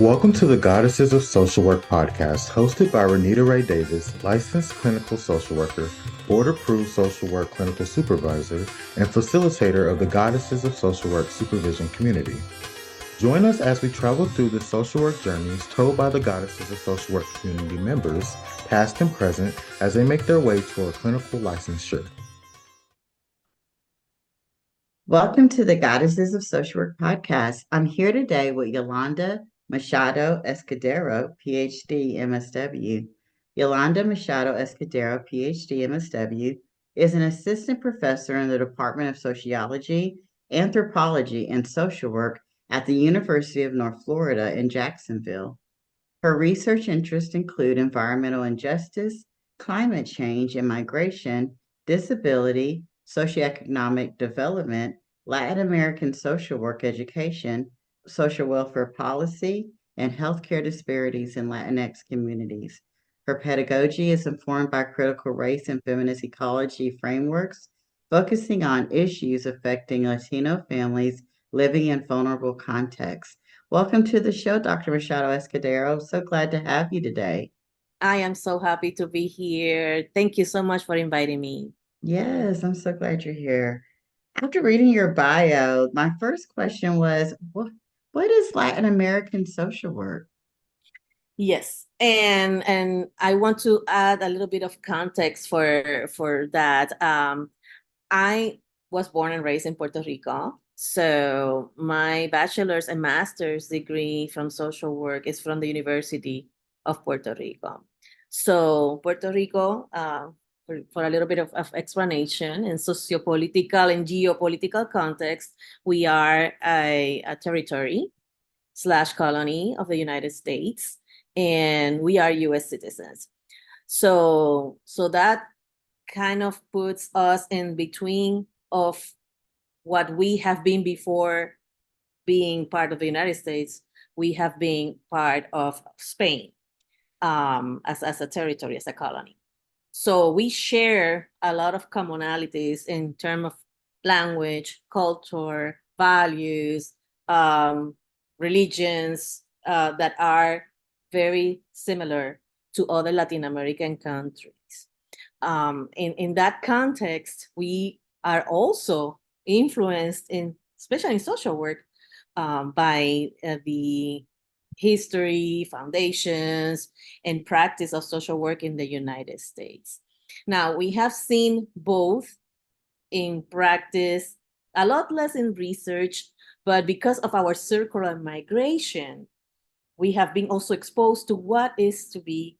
Welcome to the Goddesses of Social Work podcast, hosted by Renita Ray Davis, licensed clinical social worker, board-approved social work clinical supervisor, and facilitator of the Goddesses of Social Work supervision community. Join us as we travel through the social work journeys told by the Goddesses of Social Work community members, past and present, as they make their way toward clinical licensure. Welcome to the Goddesses of Social Work podcast. I'm here today with Yolanda Machado-Escudero, PhD, MSW. Yolanda Machado-Escudero, PhD, MSW, is an assistant professor in the Department of Sociology, Anthropology, and Social Work at the University of North Florida in Jacksonville. Her research interests include environmental injustice, climate change and migration, disability, socioeconomic development, Latin American social work education, social welfare policy, and healthcare disparities in Latinx communities. Her pedagogy is informed by critical race and feminist ecology frameworks, focusing on issues affecting Latino families living in vulnerable contexts. Welcome to the show, Dr. Machado Escudero. So glad to have you today. I am so happy to be here. Thank you so much for inviting me. Yes, I'm so glad you're here. After reading your bio, my first question was, what is Latin American social work? Yes, and I want to add a little bit of context for that. I was born and raised in Puerto Rico, so my bachelor's and master's degree from social work is from the University of Puerto Rico. So Puerto Rico, for a little bit of explanation, in sociopolitical and geopolitical context, we are a territory slash colony of the United States, and we are U.S. citizens. So that kind of puts us in between of what we have been before being part of the United States. We have been part of Spain as a territory, as a colony. So we share a lot of commonalities in terms of language, culture, values, religions that are very similar to other Latin American countries. In that context, we are also influenced especially in social work, by the history, foundations, and practice of social work in the United States. Now, we have seen both in practice, a lot less in research, but because of our circular migration, we have been also exposed to what is to be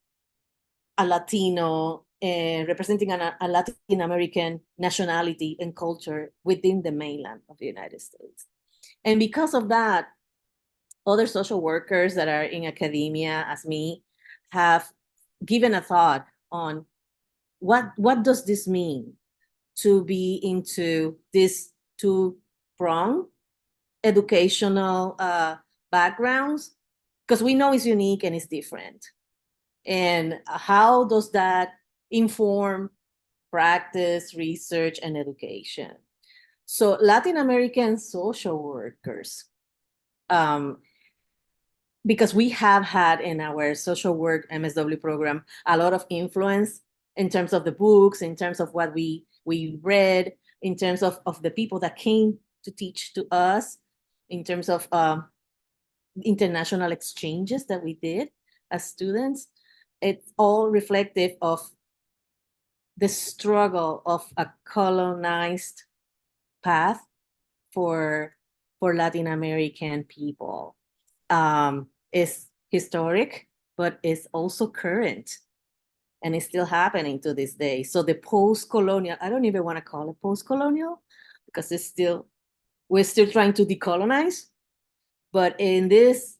a Latino, representing a Latin American nationality and culture within the mainland of the United States. And because of that, other social workers that are in academia as me have given a thought on what does this mean to be into this two-pronged educational backgrounds, because we know it's unique and it's different. And how does that inform practice, research, and education? So Latin American social workers, because we have had in our social work MSW program a lot of influence in terms of the books, in terms of what we read, in terms of the people that came to teach to us, in terms of international exchanges that we did as students. It's all reflective of the struggle of a colonized path for Latin American people. Is historic, but it's also current, and it's still happening to this day. So the post-colonial, I don't even want to call it post-colonial, because we're still trying to decolonize. But in this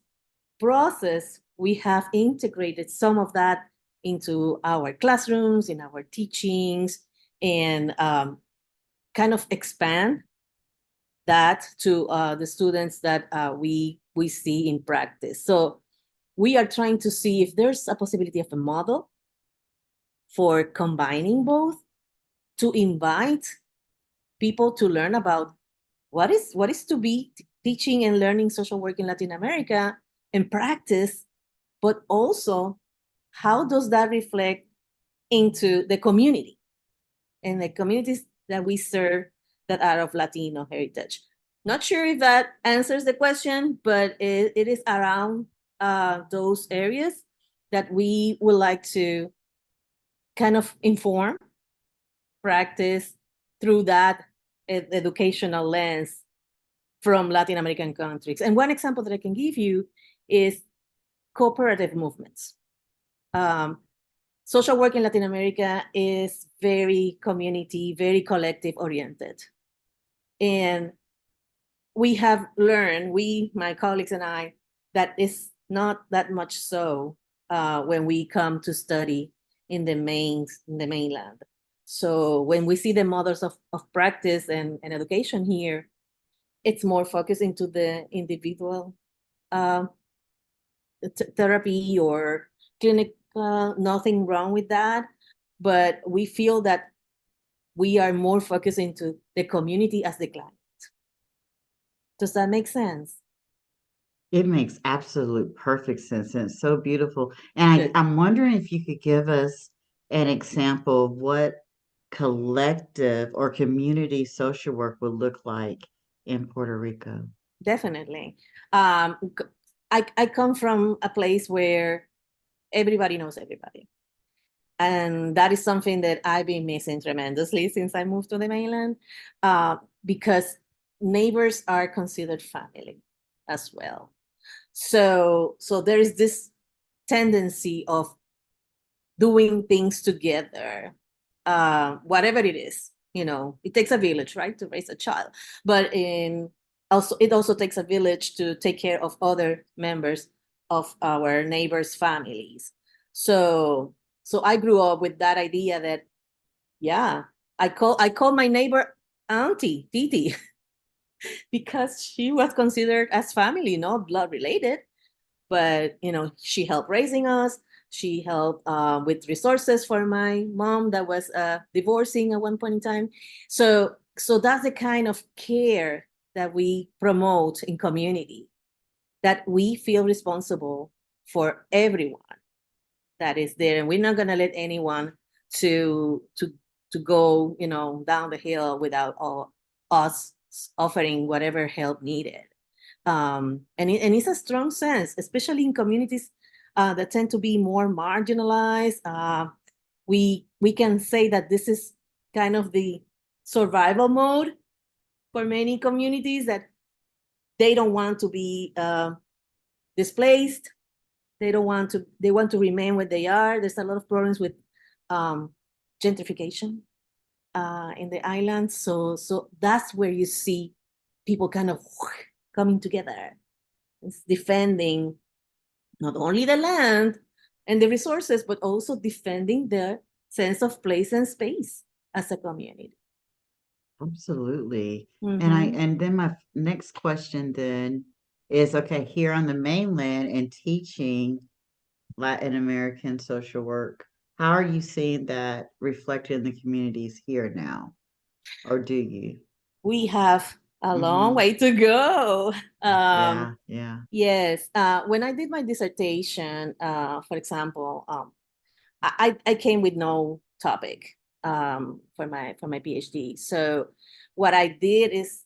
process, we have integrated some of that into our classrooms, in our teachings, and kind of expand that to the students that we see in practice. So we are trying to see if there's a possibility of a model for combining both, to invite people to learn about what is to be teaching and learning social work in Latin America, and practice, but also how does that reflect into the community and the communities that we serve that are of Latino heritage? Not sure if that answers the question, but it is around those areas that we would like to kind of inform, practice through that educational lens from Latin American countries. And one example that I can give you is cooperative movements. Social work in Latin America is very community, very collective oriented. And we have learned, my colleagues and I, that it's not that much so when we come to study in the mainland. So when we see the models of practice and education here, it's more focused into the individual therapy or clinical, nothing wrong with that. But we feel that we are more focused into the community as the client. Does that make sense? It makes absolute perfect sense, and it's so beautiful. And Good. I'm wondering if you could give us an example of what collective or community social work would look like in Puerto Rico. Definitely. I come from a place where everybody knows everybody. And that is something that I've been missing tremendously since I moved to the mainland, because neighbors are considered family as well. So there is this tendency of doing things together, whatever it is. It takes a village, right, to raise a child. But it also takes a village to take care of other members of our neighbors' families. So I grew up with that idea that, yeah, I call my neighbor Auntie Titi because she was considered as family, not blood related, but she helped raising us. She helped with resources for my mom that was divorcing at one point in time. So that's the kind of care that we promote in community, that we feel responsible for everyone that is there, and we're not going to let anyone to go down the hill without us offering whatever help needed. And it's a strong sense, especially in communities that tend to be more marginalized. We can say that this is kind of the survival mode for many communities, that they don't want to be displaced. They want to remain where they are. There's a lot of problems with gentrification in the islands. So that's where you see people kind of coming together. It's defending not only the land and the resources, but also defending the sense of place and space as a community. Absolutely. Mm-hmm. And then my next question then is, okay, here on the mainland and teaching Latin American social work, how are you seeing that reflected in the communities here now? Or do you? We have a long Mhm. way to go. Yeah. Yes. When I did my dissertation, for example, I came with no topic for my PhD. So what I did is,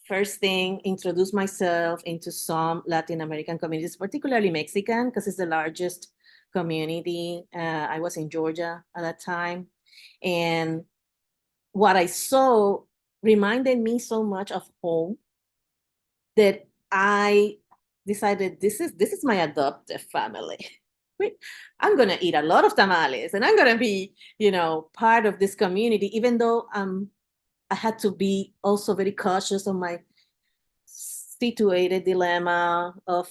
first thing, introduce myself into some Latin American communities, particularly Mexican, because it's the largest community. I was in Georgia at that time, and what I saw reminded me so much of home that I decided this is my adoptive family. I'm gonna eat a lot of tamales, and I'm gonna be, part of this community, even though I had to be also very cautious of my situated dilemma of,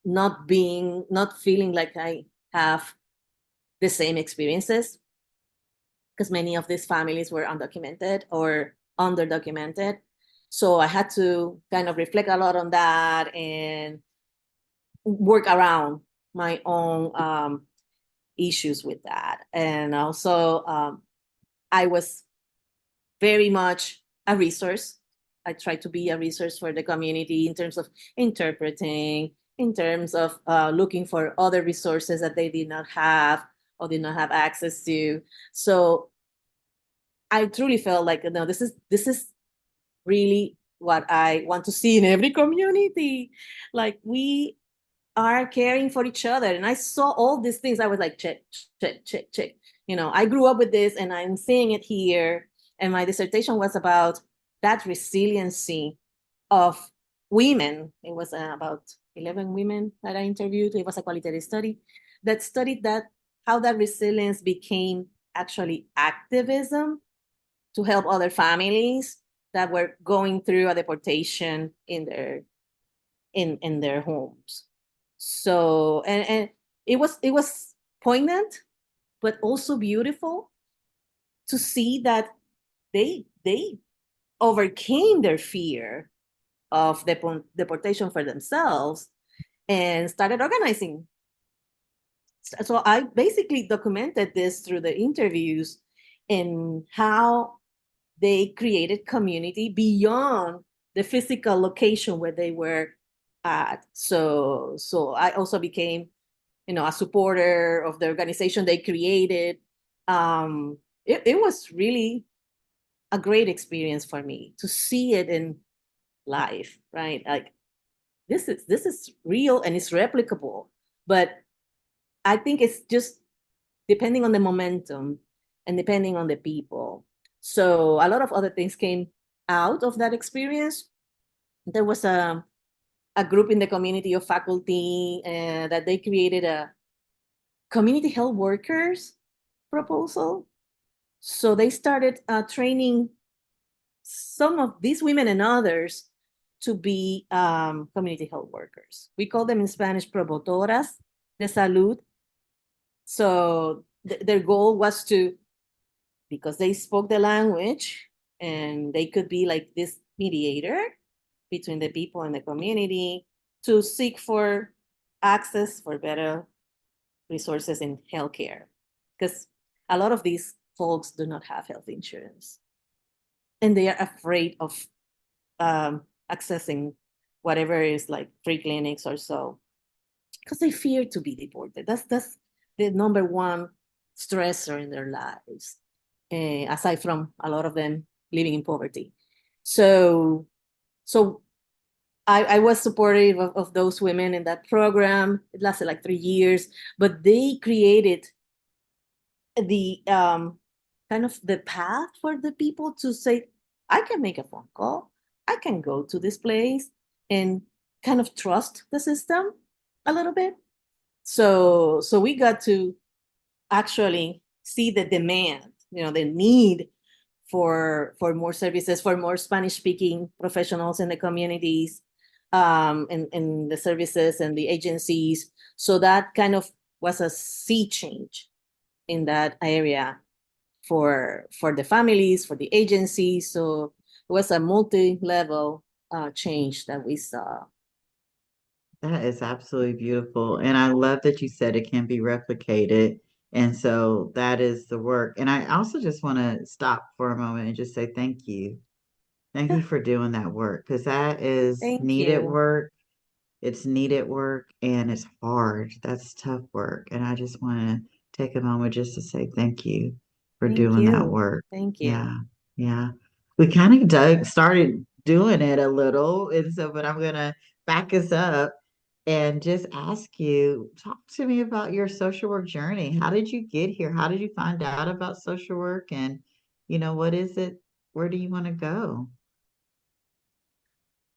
not feeling like I have the same experiences, because many of these families were undocumented or underdocumented. So I had to kind of reflect a lot on that and work around my own issues with that. And also, I was very much a resource I try to be a resource for the community in terms of interpreting, in terms of looking for other resources that they did not have or did not have access to. So I truly felt like, no, this is really what I want to see in every community. Like, we are caring for each other. And I saw all these things. I was like, check, check, check, check. I grew up with this and I'm seeing it here. And my dissertation was about that resiliency of women. It was about 11 women that I interviewed. It was a qualitative study that studied that how that resilience became actually activism to help other families that were going through a deportation in their homes. So and it was poignant, but also beautiful to see that they overcame their fear of deportation for themselves and started organizing. So I basically documented this through the interviews and how they created community beyond the physical location where they were at. So I also became, a supporter of the organization they created. It was really a great experience for me to see it in life, right? Like, this is real and it's replicable, but I think it's just depending on the momentum and depending on the people. So a lot of other things came out of that experience. There was a group in the community of faculty that they created a community health workers proposal. So they started training some of these women and others to be community health workers. We call them in Spanish promotoras de salud. So their goal was to, because they spoke the language and they could be like this mediator between the people and the community, to seek for access for better resources in healthcare. Because a lot of these folks do not have health insurance. And they are afraid of accessing whatever is like free clinics or so, because they fear to be deported. That's the number one stressor in their lives, aside from a lot of them living in poverty. So I was supportive of those women in that program. It lasted like 3 years, but they created the kind of the path for the people to say, I can make a phone call, I can go to this place, and kind of trust the system a little bit. So we got to actually see the demand, the need for more services, for more Spanish-speaking professionals in the communities, and the services and the agencies. So that kind of was a sea change in that area for the families, for the agencies. So it was a multi-level change that we saw. That is absolutely beautiful. And I love that you said it can be replicated. And so that is the work. And I also just want to stop for a moment and just say thank you. Thank you for doing that work, because that is Thank needed you. work. It's needed work and it's hard. That's tough work. And I just want to take a moment just to say thank you for Thank doing that you. work. Thank you. Yeah. Yeah. We kind of started doing it a little. And so, but I'm going to back us up and just ask you, talk to me about your social work journey. How did you get here? How did you find out about social work? And, what is it? Where do you want to go?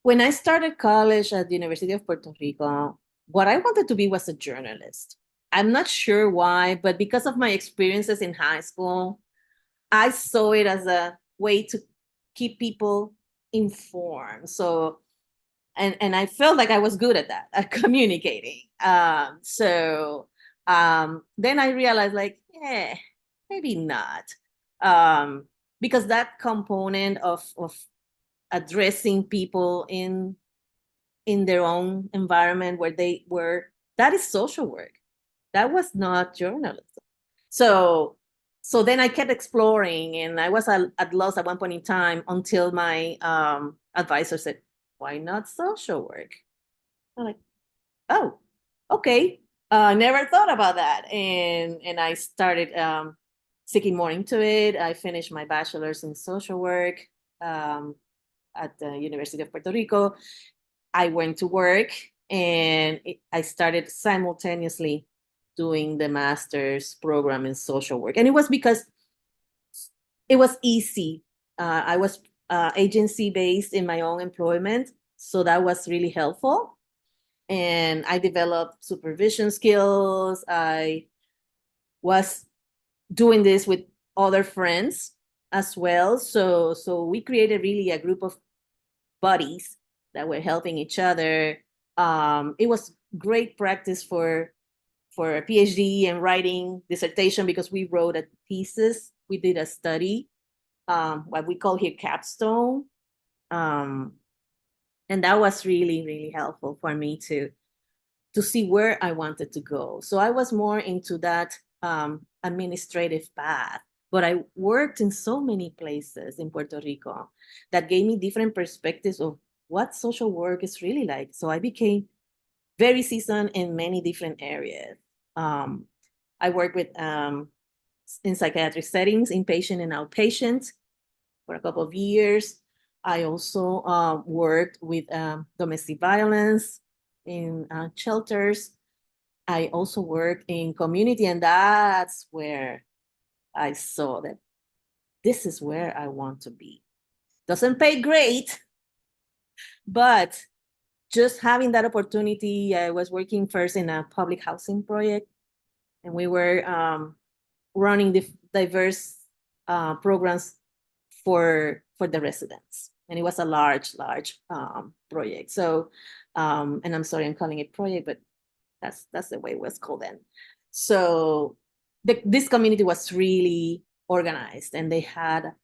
When I started college at the University of Puerto Rico, what I wanted to be was a journalist. I'm not sure why, but because of my experiences in high school, I saw it as a way to keep people informed. So, and I felt like I was good at that, at communicating. Then I realized, like, maybe not. Because that component of addressing people in their own environment where they were, that is social work. That was not journalism. So So then I kept exploring, and I was at loss at one point in time until my advisor said, "Why not social work?" I'm like, "Oh, okay." Never thought about that, and I started seeking more into it. I finished my bachelor's in social work at the University of Puerto Rico. I went to work, and I started simultaneously doing the master's program in social work. And it was because it was easy. I was agency based in my own employment, so that was really helpful. And I developed supervision skills. I was doing this with other friends as well. So we created really a group of buddies that were helping each other. It was great practice for a PhD and writing dissertation, because we wrote a thesis. We did a study, what we call here capstone. Um, and that was really, really helpful for me to see where I wanted to go. So I was more into that administrative path, but I worked in so many places in Puerto Rico that gave me different perspectives of what social work is really like. So I became very seasoned in many different areas. I work with in psychiatric settings, inpatient and outpatient, for a couple of years. I also worked with domestic violence in shelters. I also worked in community, and that's where I saw that this is where I want to be. Doesn't pay great, but just having that opportunity. I was working first in a public housing project, and we were running diverse programs for the residents, and it was a large project. So and I'm sorry I'm calling it project, but that's the way it was called then. So this community was really organized, and they had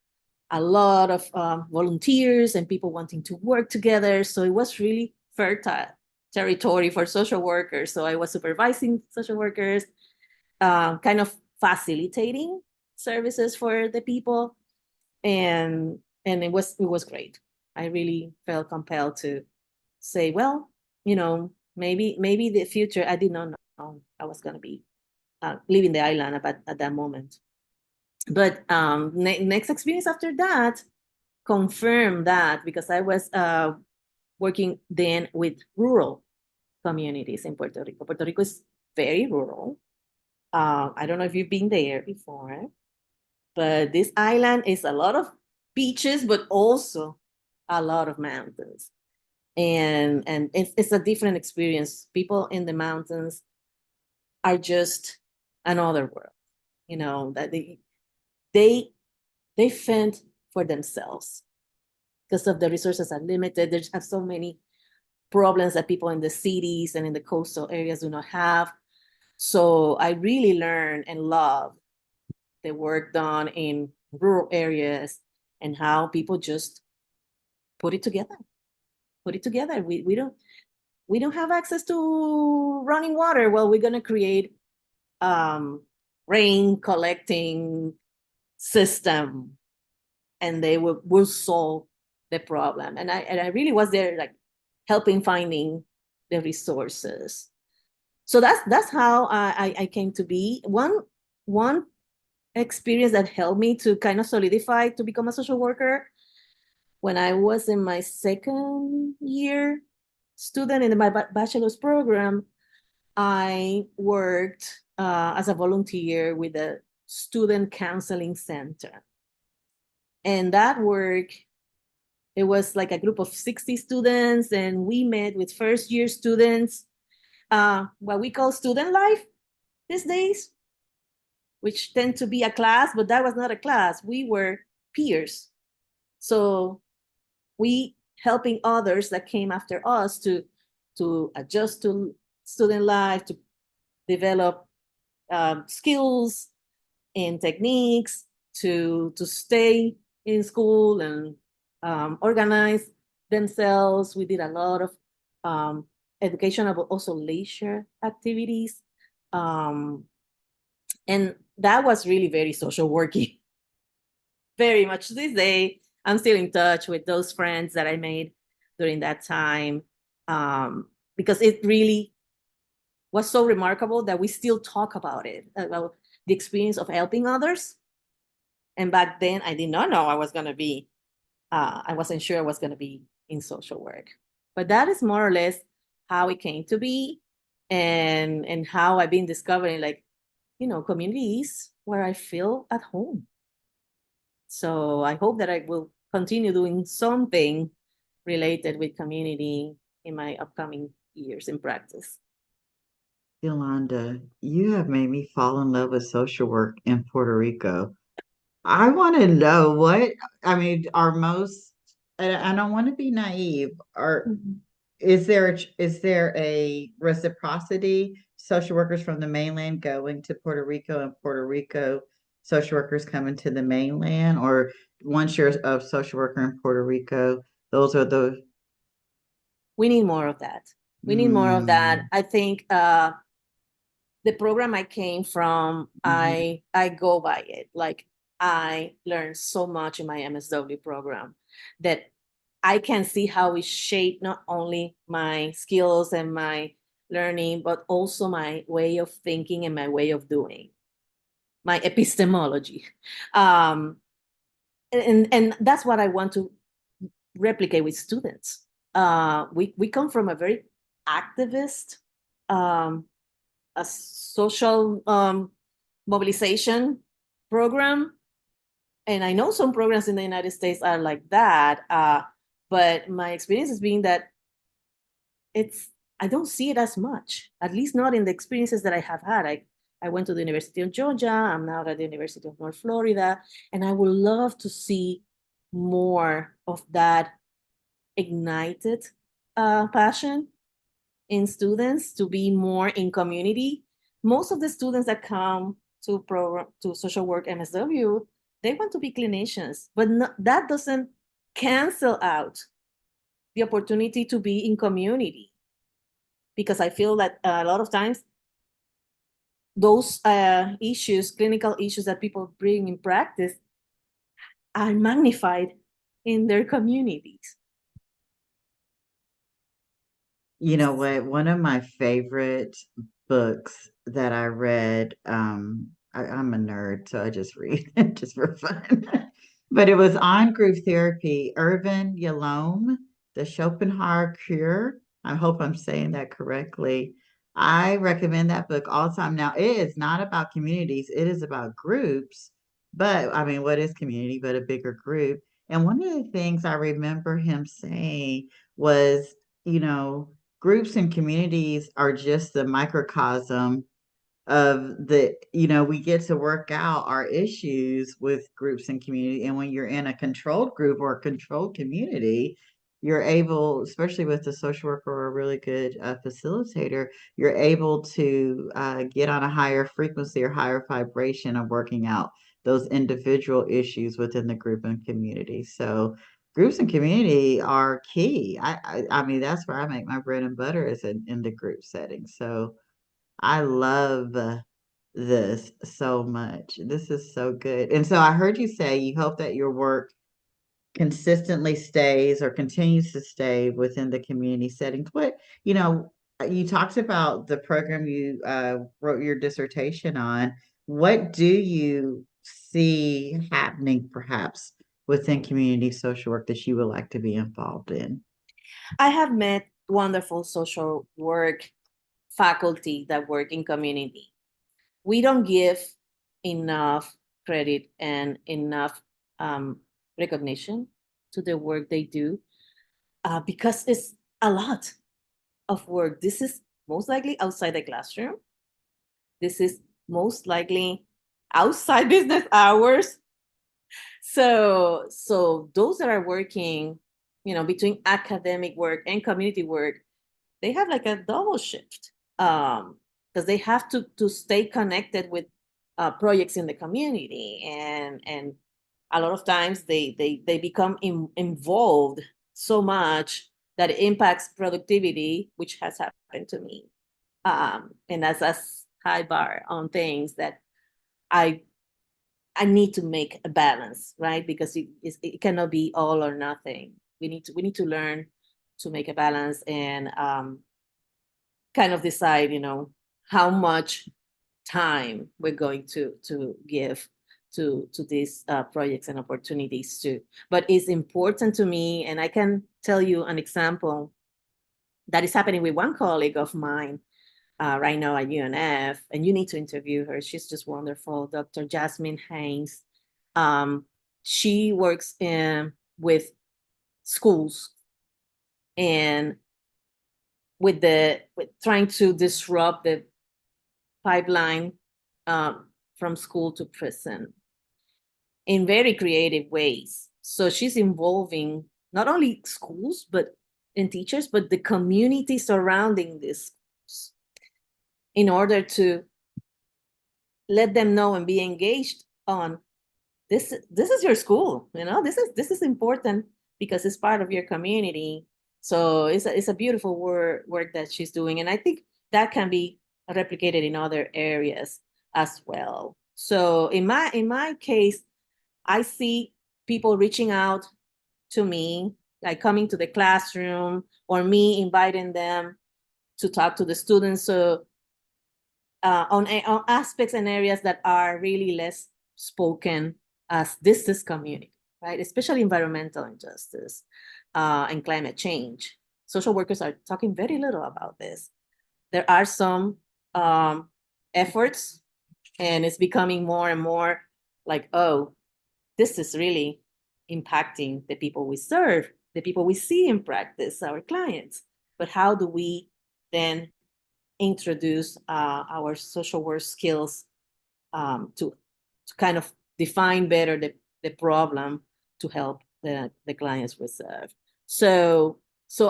a lot of volunteers and people wanting to work together. So it was really fertile territory for social workers. So I was supervising social workers, kind of facilitating services for the people, and it was great. I really felt compelled to say, well, maybe the future. I did not know I was going to be leaving the island at that moment. But next experience after that confirmed that, because I was working then with rural communities in Puerto Rico. Puerto Rico is very rural. I don't know if you've been there before, but this island is a lot of beaches, but also a lot of mountains. And it's a different experience. People in the mountains are just another world, that they fend for themselves because of the resources are limited. They have so many problems that people in the cities and in the coastal areas do not have. So I really learned and loved the work done in rural areas and how people just put it together. We don't have access to running water. Well, we're gonna create rain collecting system, and they will solve the problem. And I really was there, like helping finding the resources. So that's how I came to be. One experience that helped me to kind of solidify to become a social worker, when I was in my second year student in my bachelor's program, I worked as a volunteer with a student counseling center. And that work, it was like a group of 60 students, and we met with first year students, what we call student life these days, which tend to be a class, but that was not a class. We were peers. So we helping others that came after us to adjust to student life, to develop skills and techniques to stay in school and organize themselves. We did a lot of educational, but also leisure activities. And that was really very social worky. Very much to this day, I'm still in touch with those friends that I made during that time, because it really was so remarkable that we still talk about it, about the experience of helping others. And back then, I did not know I was going to be, I wasn't sure I was going to be in social work. But that is more or less how it came to be, and how I've been discovering, like, communities where I feel at home. So I hope that I will continue doing something related with community in my upcoming years in practice. Yolanda, you have made me fall in love with social work in Puerto Rico. I want to know I mean, are most, and I don't want to be naive, Mhm. is there a reciprocity, social workers from the mainland going to Puerto Rico and Puerto Rico social workers coming to the mainland, or once you're a social worker in Puerto Rico, those are the We need more of that. We need more of that. mm, I think the program I came from, mhm. I go by it. Like, I learned so much in my MSW program that I can see how it shaped not only my skills and my learning, but also my way of thinking and my way of doing, my epistemology. Um, and that's what I want to replicate with students. We come from a very activist, um, a social mobilization program. And I know some programs in the United States are like that. But my experience has been that it's, I don't see it as much, at least not in the experiences that I have had. I went to the University of Georgia. I'm now at the University of North Florida. And I would love to see more of that ignited passion in students to be more in community. Most of the students that come to social work MSW, they want to be clinicians, but that doesn't cancel out the opportunity to be in community, because I feel that a lot of times those issues, clinical issues that people bring in practice, are magnified in their communities. You know what? One of my favorite books that I read, I'm a nerd, so I just read just for fun. But it was on group therapy. Irvin Yalom, The Schopenhauer Cure. I hope I'm saying that correctly. I recommend that book all the time. Now, it is not about communities, it is about groups. But I mean, what is community but a bigger group? And one of the things I remember him saying was, you know, groups and communities are just the microcosm of we get to work out our issues with groups and community. And when you're in a controlled group or a controlled community, you're able, especially with a social worker or a really good facilitator, you're able to get on a higher frequency or higher vibration of working out those individual issues within the group and community. So groups and community are key. I mean, that's where I make my bread and butter, is in the group setting. So I love this so much. This is so good. And so I heard you say you hope that your work consistently stays or continues to stay within the community settings. You talked about the program you wrote your dissertation on. What do you see happening perhaps within community social work that you would like to be involved in? I have met wonderful social work faculty that work in community. We don't give enough credit and enough recognition to the work they do, because it's a lot of work. This is most likely outside the classroom. This is most likely outside business hours. So those that are working, between academic work and community work, they have like a double shift, because they have to stay connected with projects in the community, and a lot of times they become involved so much that it impacts productivity, which has happened to me. And that's a high bar on things that I need to make a balance, right? Because it cannot be all or nothing. We need to learn to make a balance and kind of decide, how much time we're going to give to these projects and opportunities too. But it's important to me, and I can tell you an example that is happening with one colleague of mine right now at UNF, and you need to interview her. She's just wonderful, Dr. Jasmine Haynes. She works with schools and with trying to disrupt the pipeline from school to prison in very creative ways. So she's involving not only schools and teachers, but the community surrounding these schools in order to let them know and be engaged on this is your school, this is important because it's part of your community. So it's a beautiful work that she's doing, and I think that can be replicated in other areas as well. So in my case, I see people reaching out to me, like coming to the classroom, or me inviting them to talk to the students. So on aspects and areas that are really less spoken as this community, right? Especially environmental injustice and climate change. Social workers are talking very little about this. There are some efforts, and it's becoming more and more like, oh, this is really impacting the people we serve, the people we see in practice, our clients. But how do we then introduce our social work skills to kind of define better the problem to help the clients we serve? So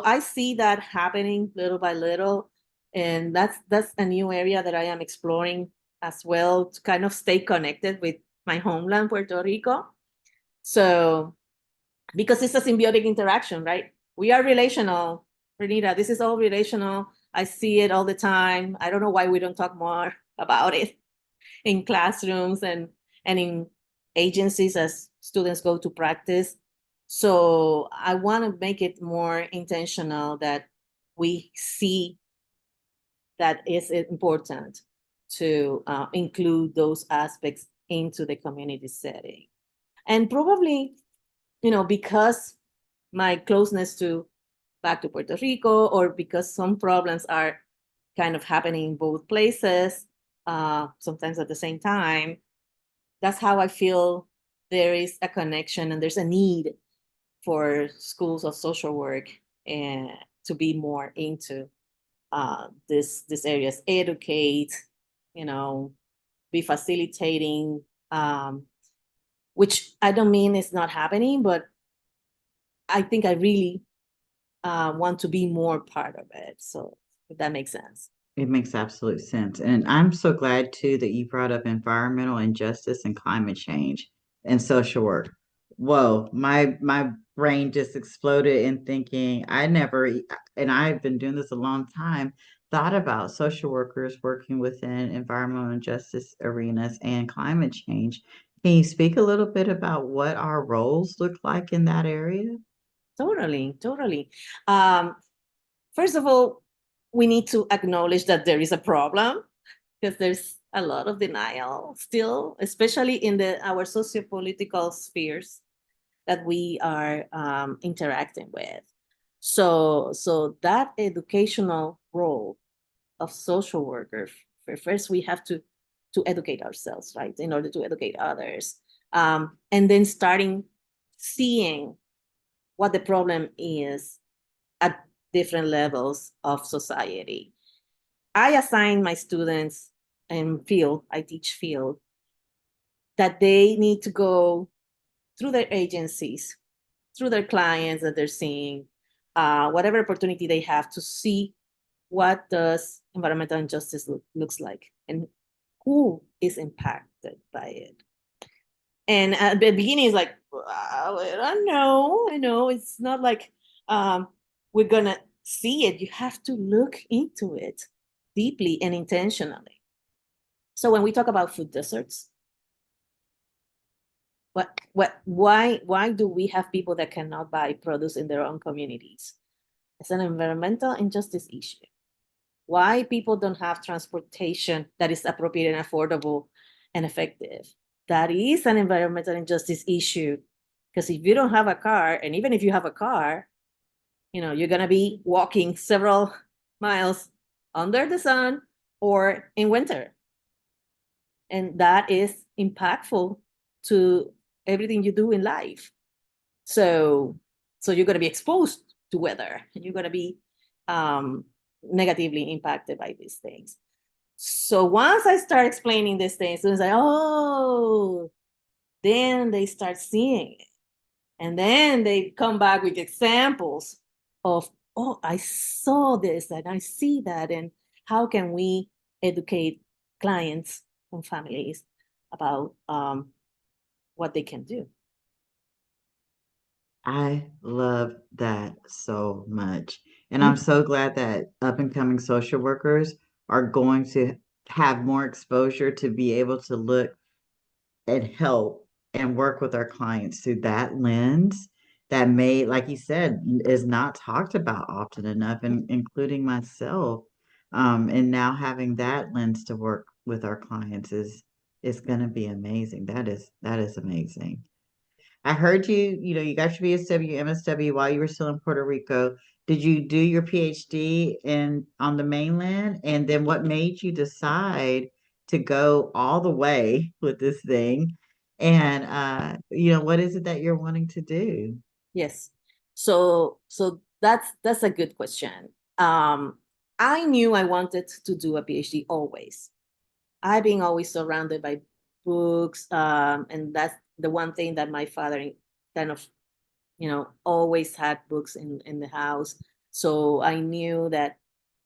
I see that happening little by little, and that's a new area that I am exploring as well, to kind of stay connected with my homeland, Puerto Rico. So because it's a symbiotic interaction, right? We are relational, Renita. This is all relational. I see it all the time. I don't know why we don't talk more about it in classrooms and in agencies as students go to practice. So I want to make it more intentional, that we see that it's important to include those aspects into the community setting. And probably, because my closeness back to Puerto Rico, or because some problems are kind of happening in both places, sometimes at the same time, that's how I feel there is a connection and there's a need for schools of social work and to be more into this areas, educate, be facilitating, which I don't mean it's not happening, but I think I really want to be more part of it. So if that makes sense. It makes absolute sense. And I'm so glad too that you brought up environmental injustice and climate change and social work. Whoa, my brain just exploded in thinking and I've been doing this a long time, thought about social workers working within environmental injustice arenas and climate change. Can you speak a little bit about what our roles look like in that area? Totally. First of all, we need to acknowledge that there is a problem, because there's a lot of denial still, especially in our sociopolitical spheres that we are interacting with. So that educational role of social workers, first we have to educate ourselves, right, in order to educate others, and then starting seeing what the problem is at different levels of society. I assign my students I teach field, that they need to go through their agencies, through their clients that they're seeing, whatever opportunity they have, to see what does environmental injustice looks like and who is impacted by it. And at the beginning, it's like, I don't know. I know it's not like we're gonna see it. You have to look into it deeply and intentionally. So when we talk about food deserts, why do we have people that cannot buy produce in their own communities? It's an environmental injustice issue. Why people don't have transportation that is appropriate and affordable and effective? That is an environmental injustice issue. Because if you don't have a car, and even if you have a car, you're going to be walking several miles under the sun or in winter. And that is impactful to everything you do in life. So you're going to be exposed to weather, and you're going to be negatively impacted by these things. So once I start explaining these things, students say, oh, then they start seeing it. And then they come back with examples of, oh, I saw this and I see that. And how can we educate clients and families about what they can do? I love that so much. And I'm so glad that up and coming social workers are going to have more exposure to be able to look and help and work with our clients through that lens that may, like you said, is not talked about often enough, and including myself. And now having that lens to work with our clients is going to be amazing. That is amazing. I heard you got your BSW, MSW while you were still in Puerto Rico. Did you do your PhD on the mainland? And then what made you decide to go all the way with this thing? And what is it that you're wanting to do? Yes. So that's a good question. I knew I wanted to do a PhD always. I've been always surrounded by books, and that's the one thing that my father kind of, always had books in the house. So I knew that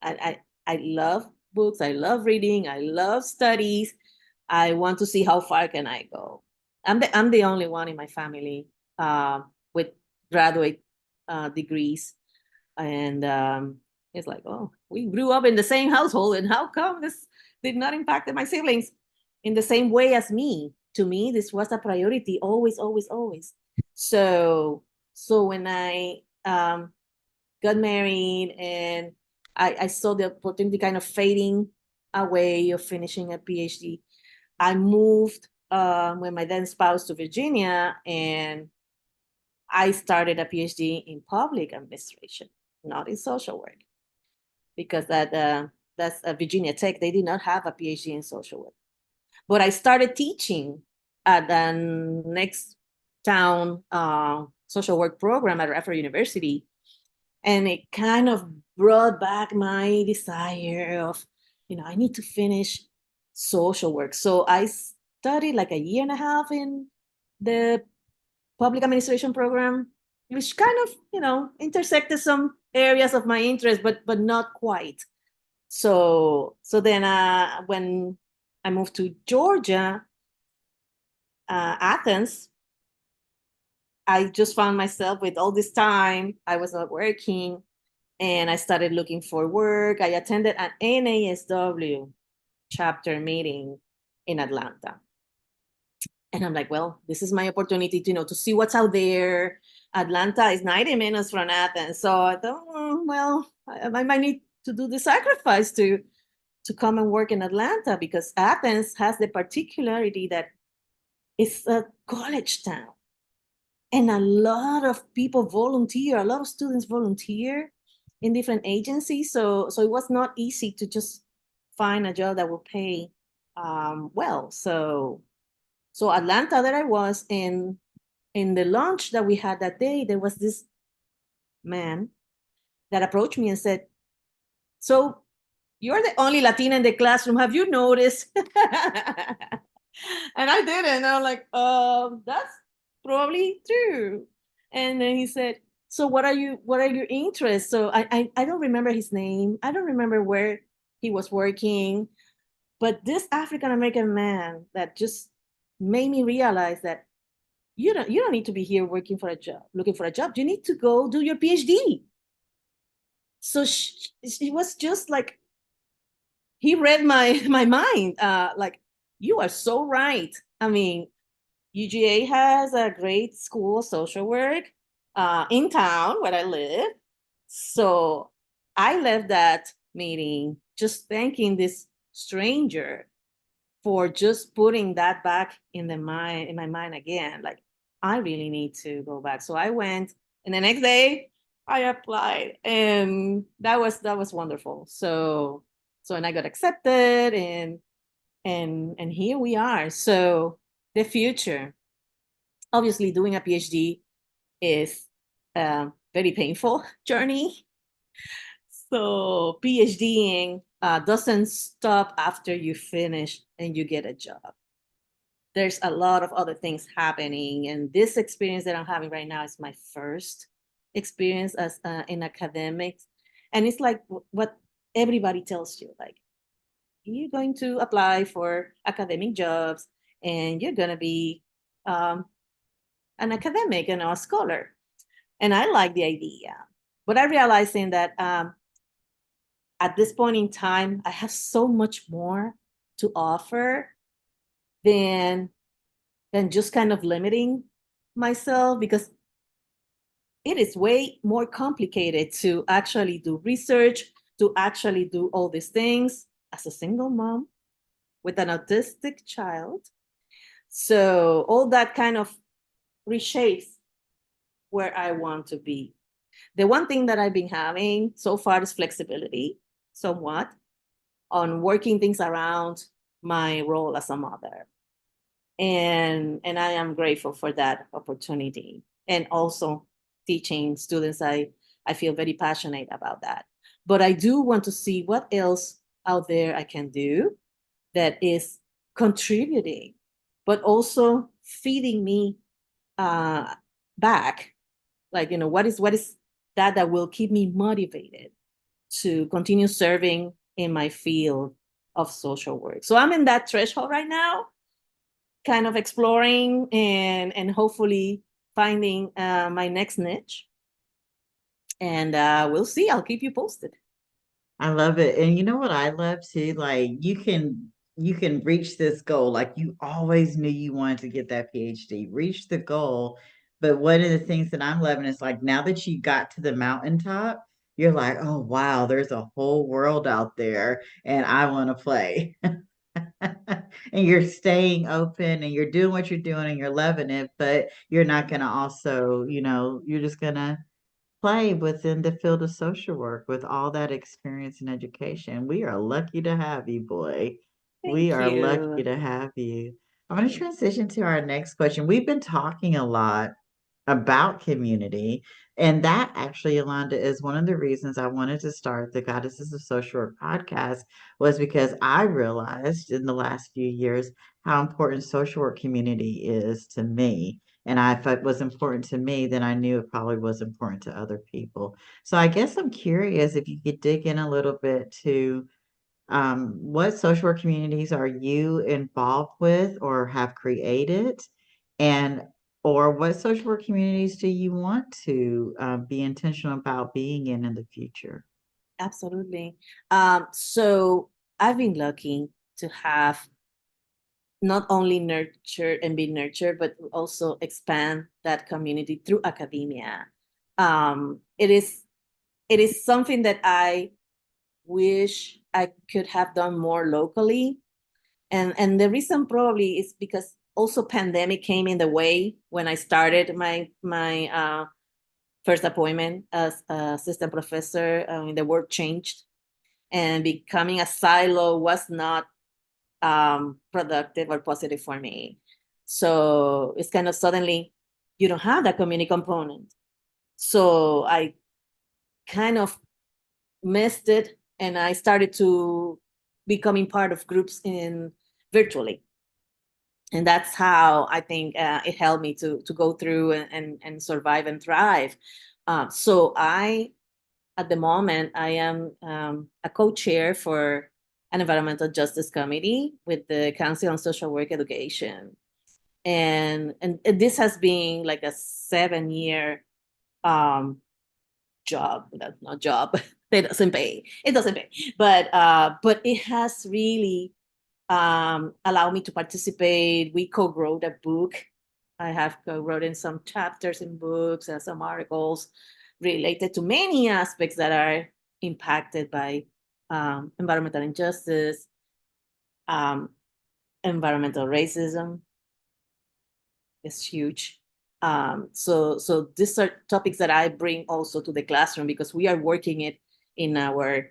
I love books. I love reading. I love studies. I want to see how far can I go. I'm the only one in my family with graduate degrees, and it's like, oh, we grew up in the same household, and how come this did not impact my siblings in the same way as me? To me, this was a priority, always, always, always. So when I got married, and I saw the opportunity kind of fading away of finishing a PhD, I moved with my then spouse to Virginia, and I started a PhD in public administration, not in social work, because that's Virginia Tech. They did not have a PhD in social work. But I started teaching at the next town social work program at Radford University. And it kind of brought back my desire of, I need to finish social work. So I studied like a year and a half in the public administration program, which kind of, intersected some areas of my interest, but not quite. So then when I moved to Georgia, Athens, I just found myself with all this time. I was not working, and I started looking for work. I attended an NASW chapter meeting in Atlanta. And I'm like, well, this is my opportunity to see what's out there. Atlanta is 90 minutes from Athens. So I thought, well, I might need to do the sacrifice to come and work in Atlanta, because Athens has the particularity that it's a college town. And a lot of people volunteer, a lot of students volunteer in different agencies. So it was not easy to just find a job that will pay well. So Atlanta, there I was, in the lunch that we had that day, there was this man that approached me and said, so you're the only Latina in the classroom. Have you noticed? And I didn't. I'm like, that's probably true. And then he said, so what are your interests? So I don't remember his name. I don't remember where he was working. But this African American man that just made me realize that you don't need to be here looking for a job. You need to go do your PhD. So she was just like, he read my mind. Like, you are so right. I mean, UGA has a great school of social work in town where I live. So I left that meeting just thanking this stranger for just putting that back in my mind again. Like, I really need to go back. So I went, and the next day I applied, and that was wonderful. So and I got accepted, and here we are. So the future, obviously, doing a PhD is a very painful journey. So PhDing doesn't stop after you finish and you get a job. There's a lot of other things happening, and this experience that I'm having right now is my first experience as in academics, and it's like what everybody tells you, like, you're going to apply for academic jobs and you're going to be um, an academic and a scholar, and I like the idea, but I realizing that at this point in time I have so much more to offer than just kind of limiting myself, because it is way more complicated to actually do research, to actually do all these things as a single mom with an autistic child. So all that kind of reshapes where I want to be. The one thing that I've been having so far is flexibility, somewhat, on working things around my role as a mother. And I am grateful for that opportunity. And also teaching students, I feel very passionate about that. But I do want to see what else out there I can do that is contributing, but also feeding me back. Like, what is that will keep me motivated to continue serving in my field of social work. So I'm in that threshold right now, kind of exploring and hopefully finding my next niche. And we'll see. I'll keep you posted. I love it. And you know what I love too? Like you can reach this goal. Like you always knew you wanted to get that PhD, reach the goal. But one of the things that I'm loving is like now that you got to the mountaintop, you're like, oh wow, there's a whole world out there and I want to play. And you're staying open and you're doing what you're doing and you're loving it, but you're not gonna also, you're just gonna play within the field of social work with all that experience and education. We are lucky to have you, boy. We Thank are lucky you. to have you. I'm going to transition to our next question. We've been talking a lot about community. And that actually, Yolanda, is one of the reasons I wanted to start the Goddesses of Social Work podcast was because I realized in the last few years how important social work community is to me. And if it was important to me, then I knew it probably was important to other people. So I guess I'm curious if you could dig in a little bit to what social work communities are you involved with or have created? And or what social work communities do you want to be intentional about being in the future? Absolutely. So I've been lucky to have not only nurtured and be nurtured, but also expand that community through academia. It is something that I wish I could have done more locally. And the reason probably is because also pandemic came in the way when I started my first appointment as assistant professor. The work changed, and becoming a silo was not productive or positive for me. So it's kind of suddenly you don't have that community component. So I kind of missed it, and I started to becoming part of groups in virtually, and that's how I think it helped me to go through and survive and thrive. So I, at the moment, I am a co-chair for an environmental justice committee with the Council on Social Work Education, and this has been like a 7-year um, job. That's not job. It doesn't pay. It doesn't pay. But it has really allowed me to participate. We co-wrote a book I have written some chapters in books and some articles related to many aspects that are impacted by environmental injustice, environmental racism is huge. So these are topics that I bring also to the classroom because we are working it in our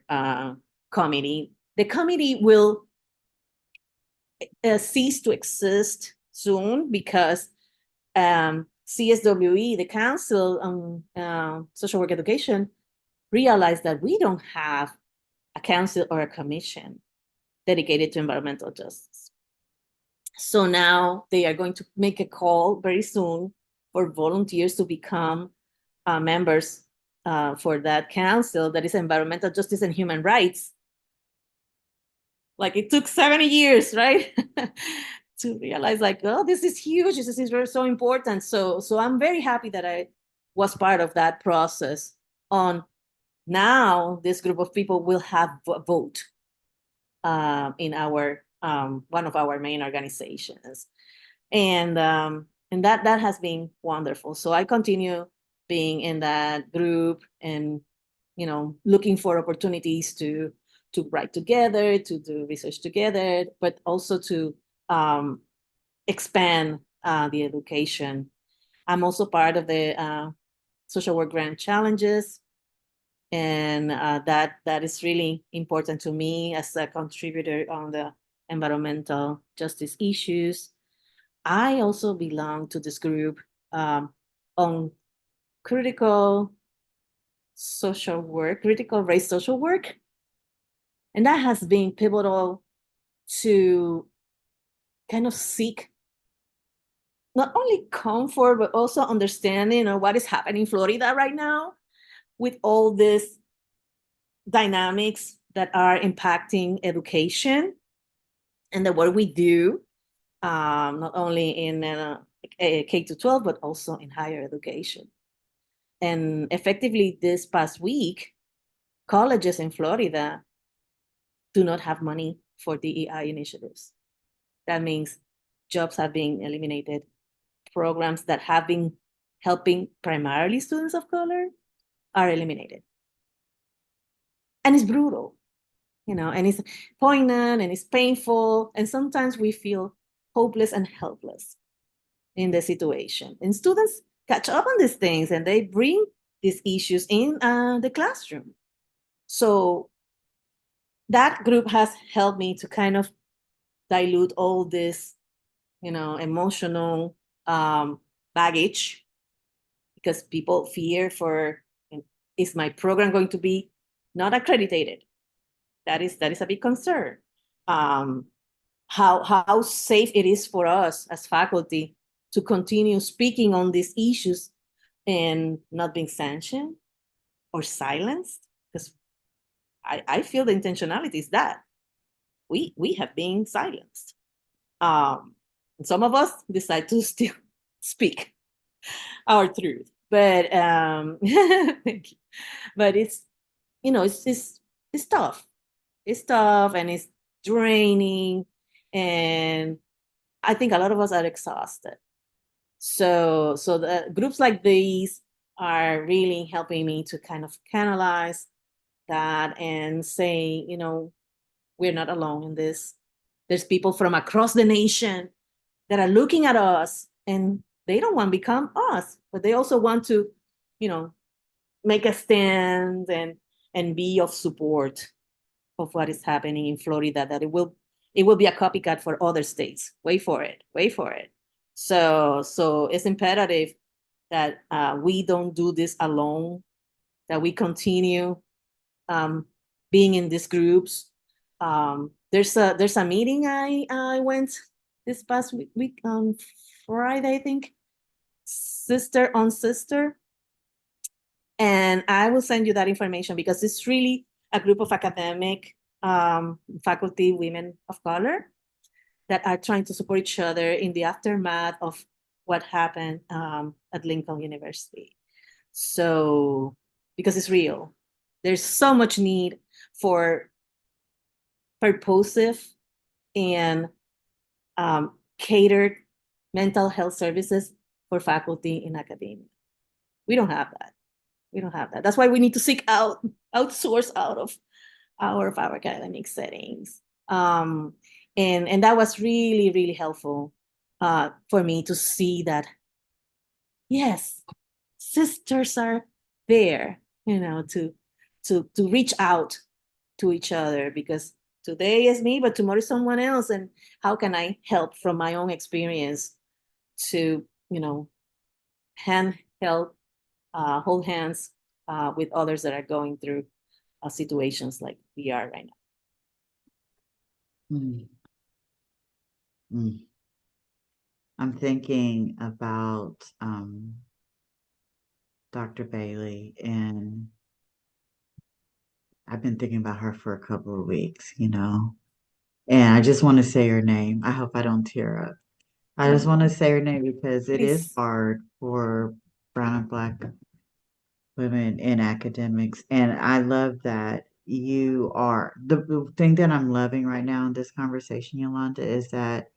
committee. The committee will cease to exist soon because CSWE, the Council on Social Work Education, realized that we don't have a council or a commission dedicated to environmental justice. So now they are going to make a call very soon for volunteers to become members for that council that is environmental justice and human rights. Like it took 70 years, right? To realize like, oh, this is huge. This is very so important. So I'm very happy that I was part of that process. On now, this group of people will have a vote in our one of our main organizations, and that has been wonderful. So I continue being in that group and looking for opportunities to write together, to do research together, but also to expand the education. I'm also part of the social work grant challenges, and that is really important to me as a contributor on the environmental justice issues. I also belong to this group on critical social work, critical race social work. And that has been pivotal to kind of seek not only comfort, but also understanding of what is happening in Florida right now with all these dynamics that are impacting education and the work we do, not only in K-12, but also in higher education. And effectively, this past week, colleges in Florida do not have money for DEI initiatives. That means jobs have been eliminated. Programs that have been helping primarily students of color are eliminated. And it's brutal, and it's poignant and it's painful. And sometimes we feel hopeless and helpless in the situation. And students catch up on these things and they bring these issues in the classroom. So that group has helped me to kind of dilute all this, emotional baggage, because people fear for, is my program going to be not accredited? That is a big concern. How safe it is for us as faculty to continue speaking on these issues and not being sanctioned or silenced, because I feel the intentionality is that we have been silenced. Some of us decide to still speak our truth, but thank you. But it's it's tough. It's tough and it's draining, and I think a lot of us are exhausted. So the groups like these are really helping me to kind of canalize that and say, we're not alone in this. There's people from across the nation that are looking at us, and they don't want to become us, but they also want to, make a stand and be of support of what is happening in Florida, that it will be a copycat for other states. Wait for it. So it's imperative that we don't do this alone, that we continue being in these groups. There's a meeting I went this past week on Friday, I think, Sister on Sister. And I will send you that information because it's really a group of academic faculty, women of color, that are trying to support each other in the aftermath of what happened at Lincoln University. So, because it's real, there's so much need for purposive and catered mental health services for faculty in academia. We don't have that. We don't have that. That's why we need to outsource out of our academic settings. And that was really, really helpful for me to see that, yes, sisters are there, to reach out to each other, because today is me, but tomorrow is someone else. And how can I help from my own experience to, hold hands with others that are going through situations like we are right now. Mm. Mm. I'm thinking about Dr. Bailey, and I've been thinking about her for a couple of weeks, and I just want to say her name. I hope I don't tear up. I just want to say her name because it is Please. hard for brown and black women in academics. And I love that the thing that I'm loving right now in this conversation, Yolanda, is that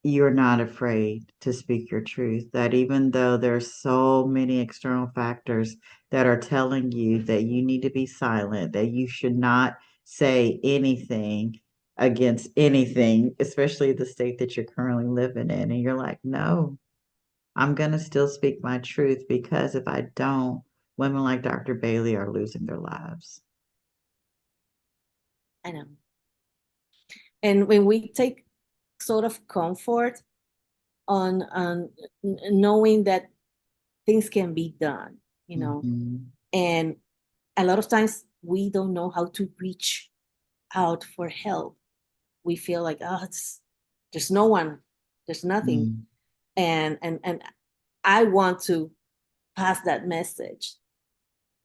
you're not afraid to speak your truth. That even though there's so many external factors that are telling you that you need to be silent, that you should not say anything against anything, especially the state that you're currently living in. And you're like, no, I'm going to still speak my truth, because if I don't, women like Dr. Bailey are losing their lives. I know. And when we take sort of comfort on knowing that things can be done, Mm-hmm. and a lot of times we don't know how to reach out for help. We feel like, there's no one, there's nothing. Mm. And I want to pass that message.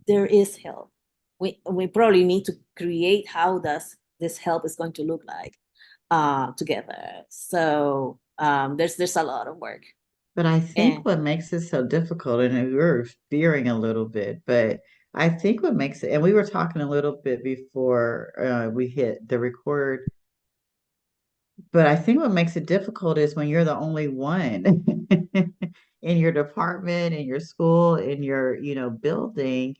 There is help. We probably need to create how does this help is going to look like together. So there's a lot of work. But I think And what makes it so difficult, and we were veering a little bit, but I think what makes it, and we were talking a little bit before we hit the record, but I think what makes it difficult is when you're the only one in your department, in your school, in your, building,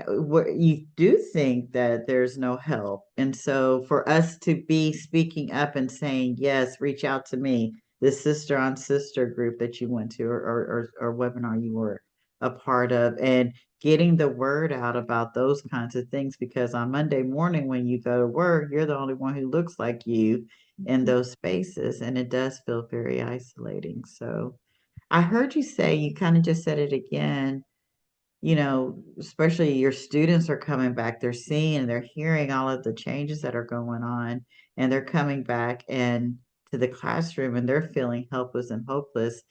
where you do think that there's no help. And so for us to be speaking up and saying, yes, reach out to me, this sister on sister group that you went to, or webinar you were a part of, and getting the word out about those kinds of things, because on Monday morning when you go to work, you're the only one who looks like you in those spaces, and it does feel very isolating. So I heard you say, you kind of just said it again, especially your students are coming back, they're seeing, they're hearing all of the changes that are going on, and they're coming back and to the classroom, and they're feeling helpless and hopeless.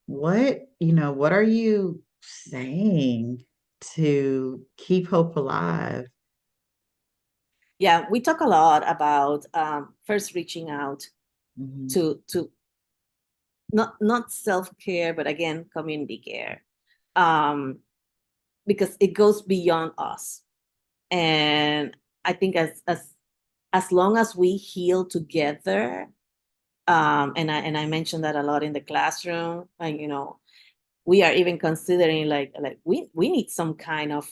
What are you saying to keep hope alive? yeah, we talk a lot about first reaching out Mhm. to not self-care, but again, community care, because it goes beyond us. And I think as long as we heal together, and I mentioned that a lot in the classroom, and we are even considering like we need some kind of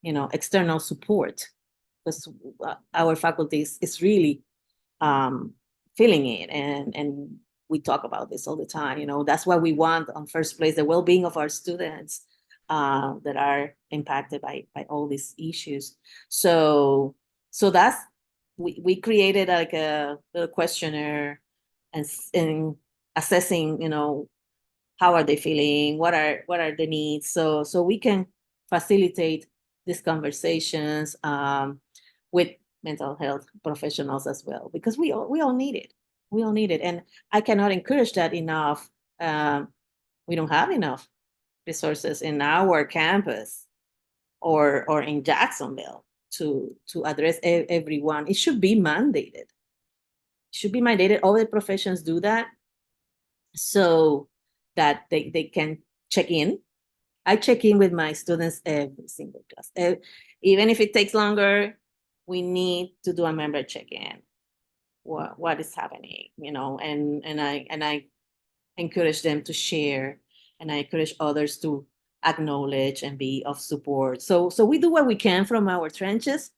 external support, because our faculty is really feeling it, and we talk about this all the time. That's what we want on first place, the well-being of our students that are impacted by all these issues. So that's we created like a little questionnaire and assessing how are they feeling, what are the needs, so we can facilitate these conversations with mental health professionals as well, because we all need it. We all need it, and I cannot encourage that enough. We don't have enough resources in our campus or in Jacksonville to address everyone. It should be mandated. It should be mandated. All the professions do that, so that they can check in. I check in with my students every single class. Even if it takes longer, we need to do a member check-in. What is happening, and encourage them to share, and I encourage others to acknowledge and be of support. So we do what we can from our trenches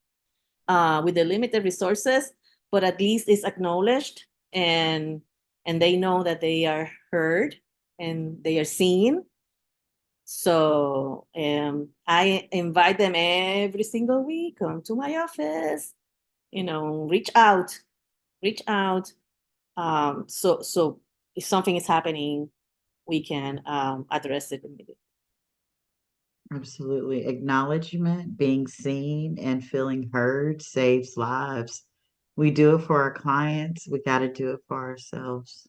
with the limited resources, but at least it's acknowledged, and they know that they are heard and they are seen. So I invite them every single week, come to my office, reach out, reach out. So if something is happening, we can address it immediately. Absolutely. Acknowledgement, being seen, and feeling heard saves lives. We do it for our clients. We got to do it for ourselves.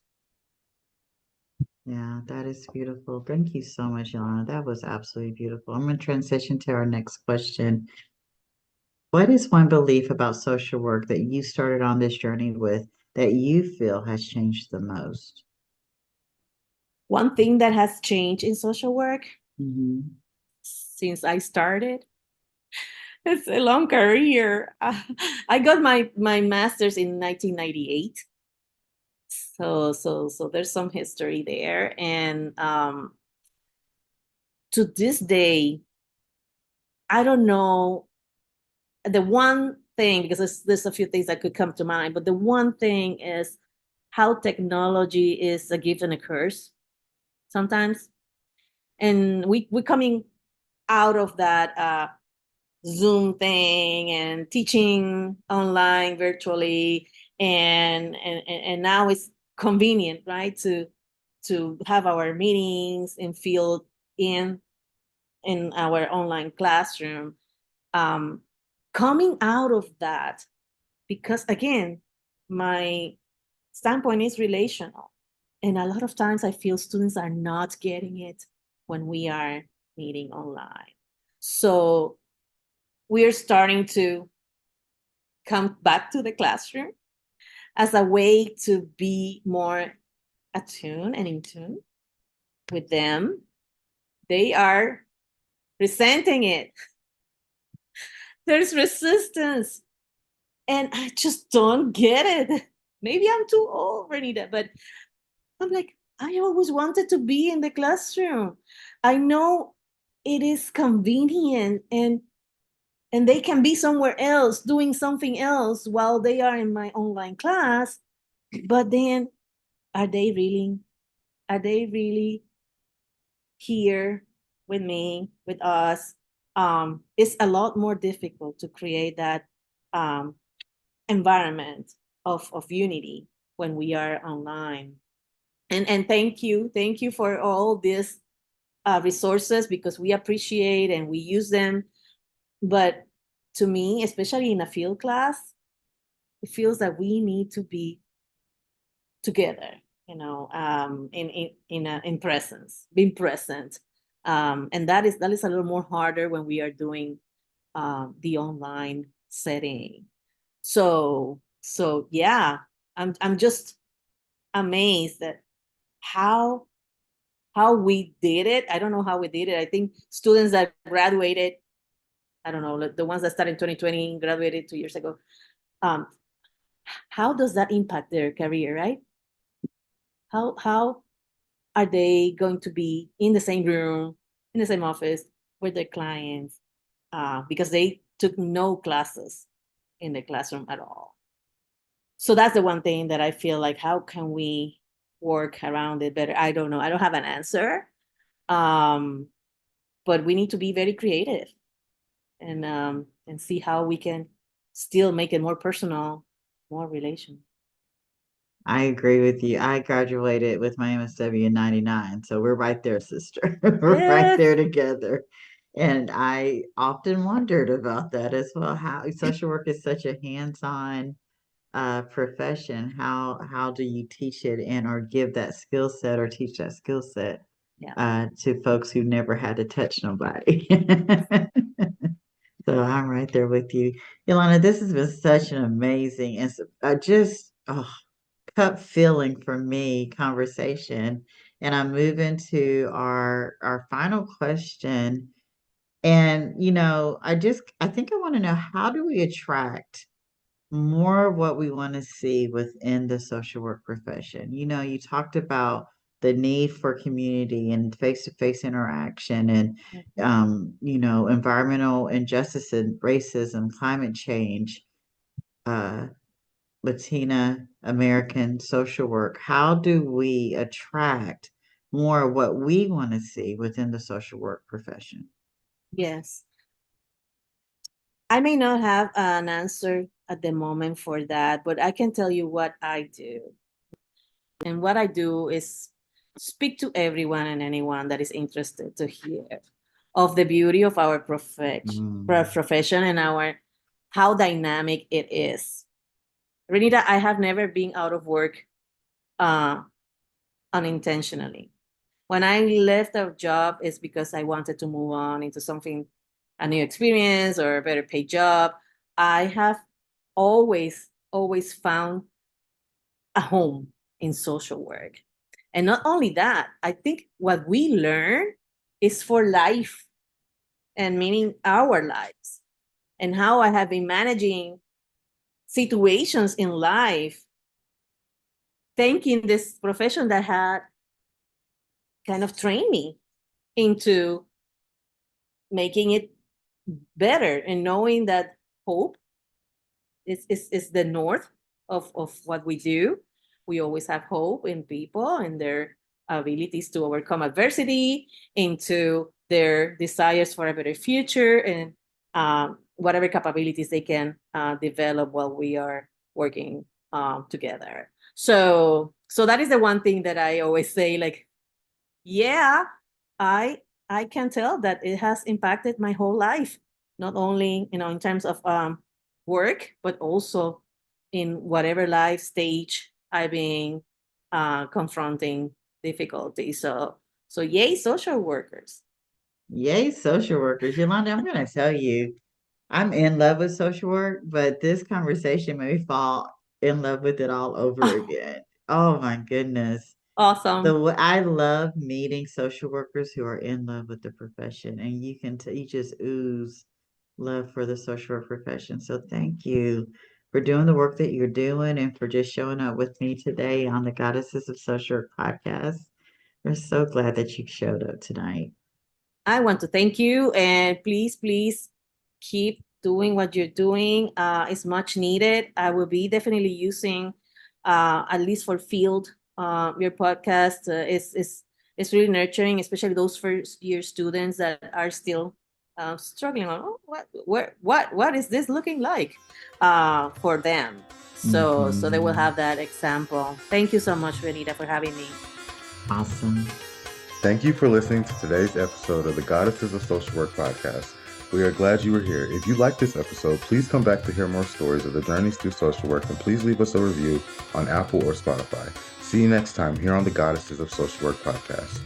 Yeah, that is beautiful. Thank you so much, Yolanda. That was absolutely beautiful. I'm going to transition to our next question. What is one belief about social work that you started on this journey with that you feel has changed the most? One thing that has changed in social work Mm-hmm. since I started, it's a long career. I got my master's in 1998. So there's some history there. And to this day, I don't know the one thing, because there's a few things that could come to mind, but the one thing is how technology is a gift and a curse sometimes. And we're coming out of that Zoom thing and teaching online virtually, and now it's convenient, right, to have our meetings and field in our online classroom. Coming out of that, because again, my standpoint is relational, and a lot of times I feel students are not getting it when we are meeting online. So we're starting to come back to the classroom as a way to be more attuned and in tune with them. They are resenting it. There's resistance, and I just don't get it. Maybe I'm too old, Renita, but I'm like, I always wanted to be in the classroom. I know it is convenient, and they can be somewhere else doing something else while they are in my online class, but then are they really here with me, with us? It's a lot more difficult to create that um, environment of unity when we are online. And thank you for all these resources, because we appreciate and we use them. But to me, especially in a field class, it feels that we need to be together, in presence, being present, and that is a little more harder when we are doing the online setting. So yeah, I'm just amazed at how we did it. I don't know how we did it. I think students that graduated, I don't know, the ones that started in 2020 graduated 2 years ago. Um, how does that impact their career, right? How are they going to be in the same room, in the same office with their clients, because they took no classes in the classroom at all? So that's the one thing that I feel like, how can we work around it better? I don't know. I don't have an answer. Um, but we need to be very creative and see how we can still make it more personal, more relational. I agree with you. I graduated with my MSW in 99, so we're right there, sister. We're right Yes. there together. And I often wondered about that as well. How social work is such a hands-on profession. How do you teach it and or give that skill set or teach that skill set Yeah. to folks who never had to touch nobody? So I'm right there with you. Yolanda, this has been such an amazing and just cup filling for me conversation. And I'm moving to our final question. And I think I want to know, how do we attract more of what we want to see within the social work profession? You talked about the need for community and face-to-face interaction and environmental injustice and racism, climate change, uh, Latina American social work. How do we attract more of what we want to see within the social work profession? Yes. I may not have an answer at the moment for that, but I can tell you what I do. And what I do is speak to everyone and anyone that is interested to hear of the beauty of our profession and how dynamic it is. Renita, I have never been out of work unintentionally. When I left a job, it's because I wanted to move on into something, a new experience or a better paid job. I have always found a home in social work. And not only that, I think what we learn is for life and meaning our lives, and how I have been managing situations in life, thanking this profession that had kind of trained me into making it better and knowing that hope is the north of what we do. We always have hope in people and their abilities to overcome adversity, into their desires for a better future, and whatever capabilities they can develop while we are working together. So that is the one thing that I always say, like, yeah, I can tell that it has impacted my whole life, not only in terms of work, but also in whatever life stage I've been confronting difficulties. So yay, social workers. Yay, social workers. Yolanda, I'm going to tell you, I'm in love with social work, but this conversation made me fall in love with it all over again. Oh my goodness. Awesome. I love meeting social workers who are in love with the profession, and you just ooze love for the social work profession. So thank you for doing the work that you're doing and for just showing up with me today on the Goddesses of Social Work podcast. We're so glad that you showed up tonight. I want to thank you, and please keep doing what you're doing. It's much needed. I will be definitely using, at least for field, your podcast. It's really nurturing, especially those first year students that are still struggling on, oh, what is this looking like for them. So they will have that example. Thank you so much, Renita, for having me. Awesome. Thank you for listening to today's episode of the Goddesses of Social Work podcast. We are glad you were here. If you liked this episode, please come back to hear more stories of the journeys through social work, and please leave us a review on Apple or Spotify. See you next time here on the Goddesses of Social Work podcast.